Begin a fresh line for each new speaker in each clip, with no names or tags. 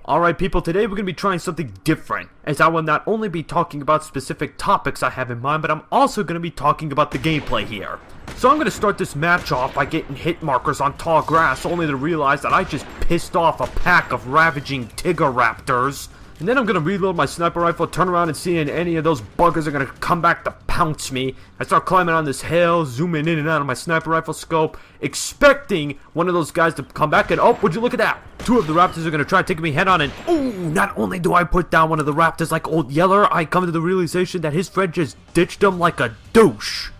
Alright people, today we're going to be trying something different, as I will not only be talking about specific topics I have in mind, but I'm also going to be talking about the gameplay here. So I'm going to start this match off by getting hit markers on tall grass, only to realize that I just pissed off a pack of ravaging Tigger Raptors. And then I'm going to reload my sniper rifle, turn around and see if any of those buggers are going to come back to pounce me. I start climbing on this hill, zooming in and out of my sniper rifle scope, expecting one of those guys to come back and, oh, would you look at that? Two of the Raptors are going to try to take me head on, and ooh, not only do I put down one of the Raptors like Old Yeller, I come to the realization that his friend just ditched him like a douche.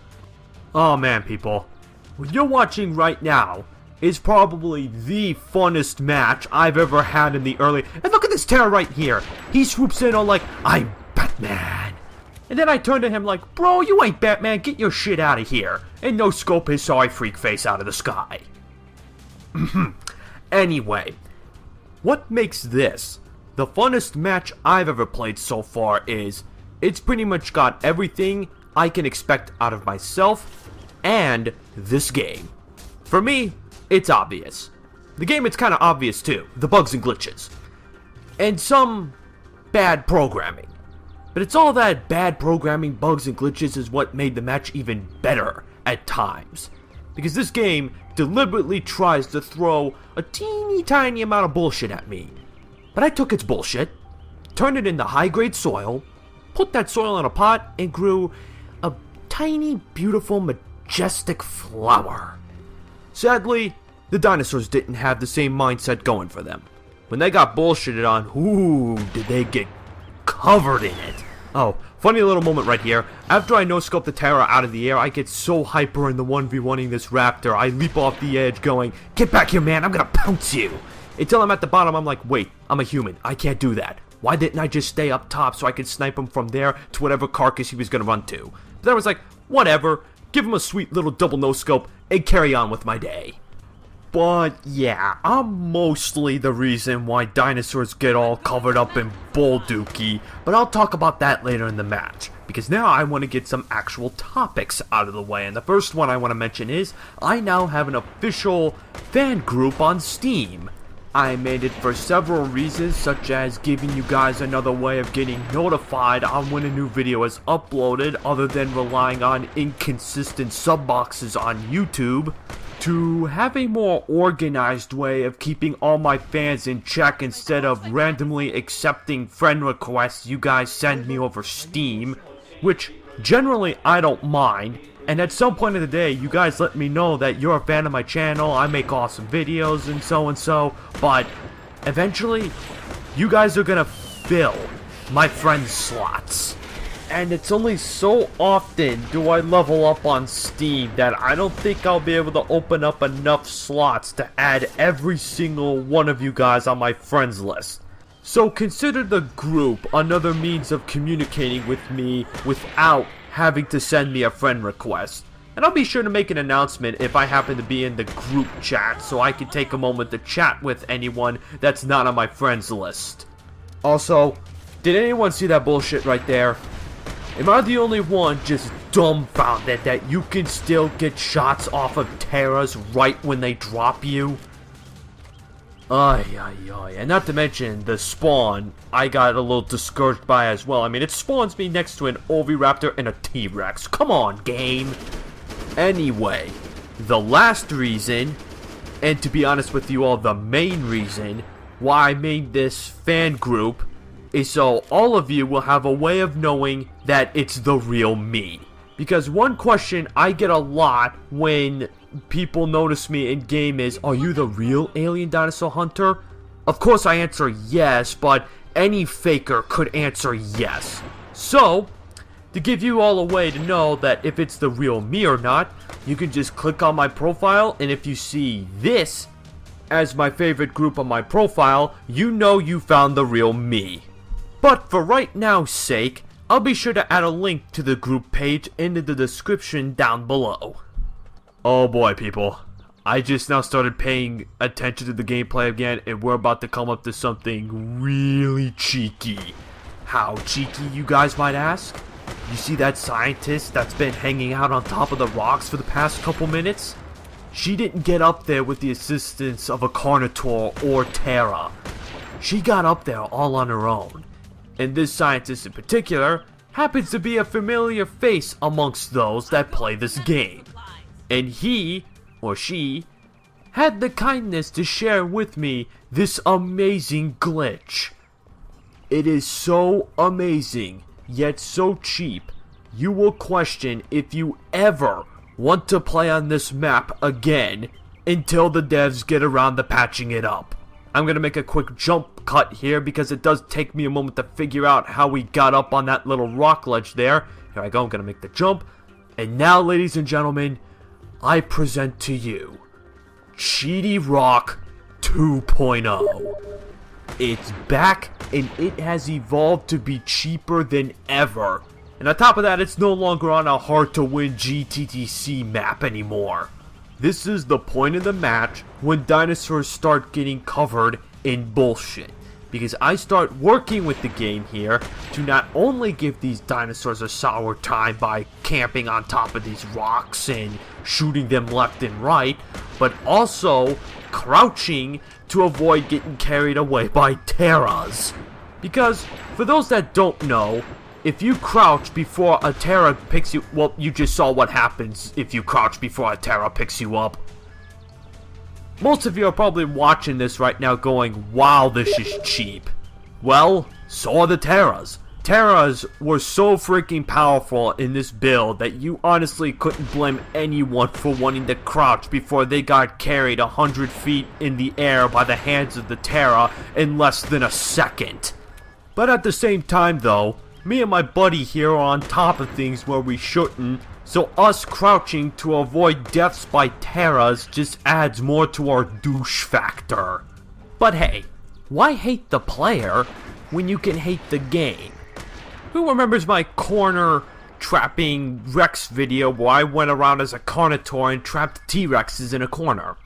Oh man, people. What you're watching right now is probably the funnest match I've ever had in the early... And look at this terror right here. He swoops in on like, I'm Batman. And then I turn to him like, bro, you ain't Batman, get your shit out of here. And no scope his sorry freak face out of the sky. Anyway, what makes this the funnest match I've ever played so far is, it's pretty much got everything I can expect out of myself and this game. For me, it's obvious. The game, it's kind of obvious too. The bugs and glitches. And some bad programming. But it's all that bad programming, bugs and glitches is what made the match even better at times. Because this game deliberately tries to throw a teeny tiny amount of bullshit at me. But I took its bullshit, turned it into high-grade soil, put that soil in a pot, and grew a tiny, beautiful, majestic flower. Sadly, the dinosaurs didn't have the same mindset going for them. When they got bullshitted on, ooh, did they get covered in it. Oh, funny little moment right here. After I no-scope the terror out of the air, I get so hyper in the 1v1ing this raptor, I leap off the edge going, get back here man, I'm gonna pounce you. Until I'm at the bottom, I'm like, wait, I'm a human, I can't do that. Why didn't I just stay up top so I could snipe him from there to whatever carcass he was gonna run to? But then I was like, whatever, give him a sweet little double no-scope and carry on with my day. But yeah, I'm mostly the reason why dinosaurs get all covered up in bull dookie, but I'll talk about that later in the match, because now I want to get some actual topics out of the way, and the first one I want to mention is, I now have an official fan group on Steam. I made it for several reasons, such as giving you guys another way of getting notified on when a new video is uploaded, other than relying on inconsistent sub boxes on YouTube, to have a more organized way of keeping all my fans in check instead of randomly accepting friend requests you guys send me over Steam, which generally I don't mind. And at some point in the day, you guys let me know that you're a fan of my channel, I make awesome videos and so, but eventually, you guys are gonna fill my friend slots. And it's only so often do I level up on Steam that I don't think I'll be able to open up enough slots to add every single one of you guys on my friends list. So consider the group another means of communicating with me without having to send me a friend request. And I'll be sure to make an announcement if I happen to be in the group chat so I can take a moment to chat with anyone that's not on my friends list. Also, did anyone see that bullshit right there? Am I the only one just dumbfounded that you can still get shots off of Terras right when they drop you? Ay. And not to mention, the spawn, I got a little discouraged by as well. I mean, it spawns me next to an Oviraptor and a T-Rex. Come on, game. Anyway, the last reason, and to be honest with you all, the main reason why I made this fan group is so all of you will have a way of knowing that it's the real me. Because one question I get a lot when people notice me in game is, are you the real alien dinosaur hunter? Of course I answer yes, but any faker could answer yes. So, to give you all a way to know that if it's the real me or not, you can just click on my profile, and if you see this as my favorite group on my profile, you know you found the real me. But for right now's sake, I'll be sure to add a link to the group page into the description down below. Oh boy, people. I just now started paying attention to the gameplay again, and we're about to come up to something really cheeky. How cheeky, you guys might ask? You see that scientist that's been hanging out on top of the rocks for the past couple minutes? She didn't get up there with the assistance of a Carnotaur or Terra. she got up there all on her own. And this scientist in particular happens to be a familiar face amongst those that play this game. And he, or she, had the kindness to share with me this amazing glitch. It is so amazing, yet so cheap, you will question if you ever want to play on this map again until the devs get around to patching it up. I'm gonna make a quick jump cut here because it does take me a moment to figure out how we got up on that little rock ledge there. Here I go, I'm gonna make the jump. And now, ladies and gentlemen, I present to you Cheaty Rock 2.0. It's back and it has evolved to be cheaper than ever. And on top of that, it's no longer on a hard to win GTTC map anymore. This is the point of the match when dinosaurs start getting covered in bullshit. Because I start working with the game here to not only give these dinosaurs a sour time by camping on top of these rocks and shooting them left and right, but also crouching to avoid getting carried away by Terras. Because, for those that don't know, if you crouch before a Terra picks you... Well, you just saw what happens if you crouch before a Terra picks you up. Most of you are probably watching this right now going, wow, this is cheap. Well, so are the Terras. Terras were so freaking powerful in this build that you honestly couldn't blame anyone for wanting to crouch before they got carried 100 feet in the air by the hands of the Terra in less than a second. But at the same time though, me and my buddy here are on top of things where we shouldn't, so us crouching to avoid deaths by Terras just adds more to our douche factor. But hey, why hate the player when you can hate the game? Who remembers my corner trapping Rex video where I went around as a Carnotaur and trapped T-Rexes in a corner?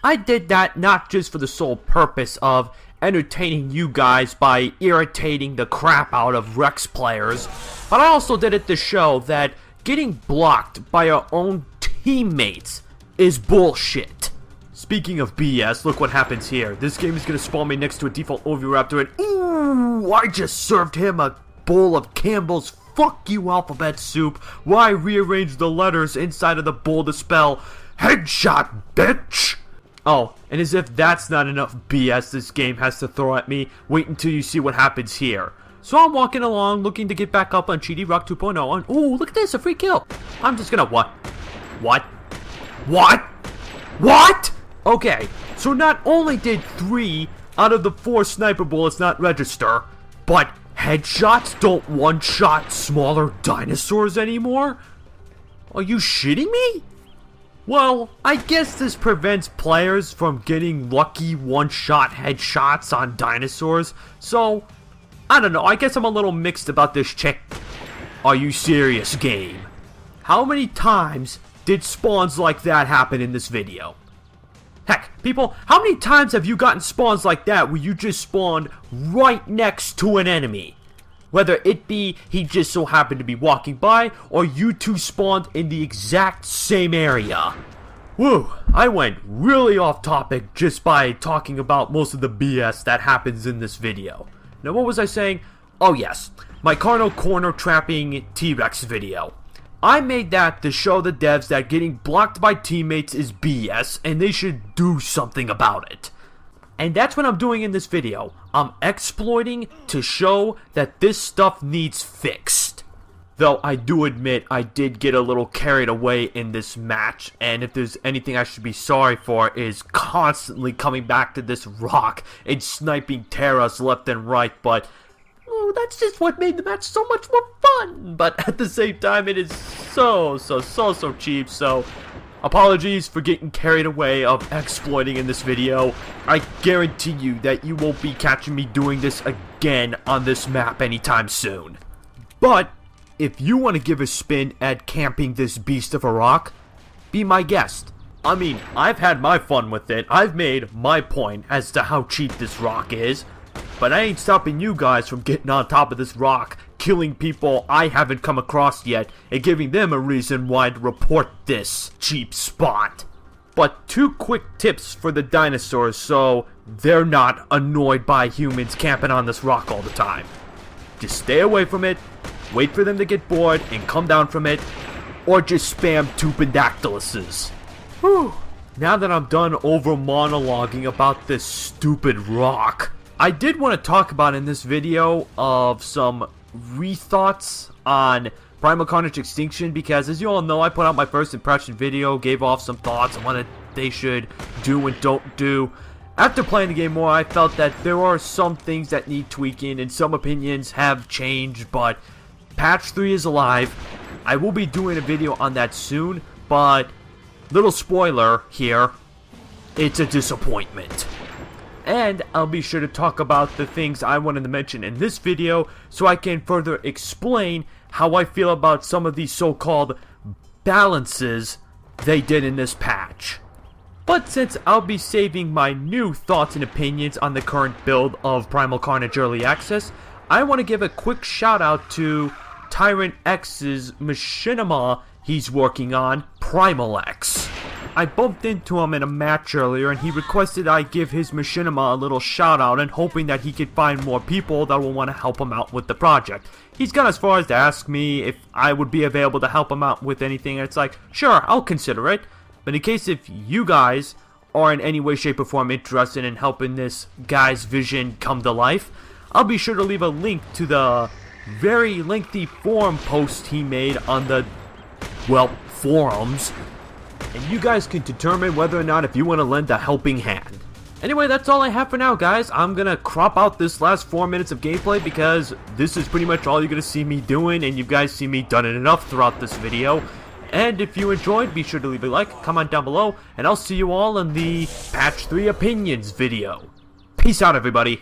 I did that not just for the sole purpose of entertaining you guys by irritating the crap out of Rex players, but I also did it to show that getting blocked by our own teammates is bullshit. Speaking of BS, look what happens here. This game is going to spawn me next to a default Oviraptor and ooh, I just served him a bowl of Campbell's fuck you alphabet soup while I rearranged the letters inside of the bowl to spell headshot, bitch. Oh, and as if that's not enough BS this game has to throw at me, wait until you see what happens here. So I'm walking along looking to get back up on Cheaty Rock 2.0 and ooh, look at this, a free kill. I'm just gonna what? Okay, so not only did 3 out of the 4 sniper bullets not register, but headshots don't one-shot smaller dinosaurs anymore? Are you shitting me? Well, I guess this prevents players from getting lucky one-shot headshots on dinosaurs, so I don't know, I guess I'm a little mixed about this check. Are you serious, game? How many times did spawns like that happen in this video? Heck, people, how many times have you gotten spawns like that where you just spawned right next to an enemy? Whether it be he just so happened to be walking by, or you two spawned in the exact same area. Woo, I went really off topic just by talking about most of the BS that happens in this video. Now what was I saying? Oh yes, my Carno corner trapping T-Rex video. I made that to show the devs that getting blocked by teammates is BS and they should do something about it. And that's what I'm doing in this video. I'm exploiting to show that this stuff needs fixed. Though I do admit I did get a little carried away in this match, and if there's anything I should be sorry for is constantly coming back to this rock and sniping Terras left and right, but oh, that's just what made the match so much more fun. But at the same time, it is so cheap, so apologies for getting carried away of exploiting in this video. I guarantee you that you won't be catching me doing this again on this map anytime soon. But if you want to give a spin at camping this beast of a rock, be my guest. I mean, I've had my fun with it. I've made my point as to how cheap this rock is. But I ain't stopping you guys from getting on top of this rock, killing people I haven't come across yet, and giving them a reason why to report this cheap spot. But 2 quick tips for the dinosaurs so they're not annoyed by humans camping on this rock all the time. Just stay away from it, wait for them to get bored and come down from it, or just spam Tupendactyluses. Whew. Now that I'm done over monologuing about this stupid rock, I did want to talk about in this video of some rethoughts on Primal Carnage Extinction, because as you all know, I put out my first impression video, gave off some thoughts on what they should do and don't do. After playing the game more, I felt that there are some things that need tweaking and some opinions have changed, but patch 3 is alive. I will be doing a video on that soon, but little spoiler here, it's a disappointment. And I'll be sure to talk about the things I wanted to mention in this video so I can further explain how I feel about some of these so-called balances they did in this patch. But since I'll be saving my new thoughts and opinions on the current build of Primal Carnage Early Access, I want to give a quick shout out to Tyrant X's machinima he's working on, Primal X. I bumped into him in a match earlier and he requested I give his machinima a little shout out and hoping that he could find more people that will want to help him out with the project. He's gone as far as to ask me if I would be available to help him out with anything, and it's like, sure, I'll consider it. But in case if you guys are in any way, shape, or form interested in helping this guy's vision come to life, I'll be sure to leave a link to the very lengthy forum post he made on the, well, forums. And you guys can determine whether or not if you want to lend a helping hand. Anyway, that's all I have for now, guys. I'm gonna crop out this last 4 minutes of gameplay because this is pretty much all you're gonna see me doing, and you guys see me done it enough throughout this video. And if you enjoyed, be sure to leave a like, comment down below, and I'll see you all in the Patch 3 Opinions video. Peace out, everybody.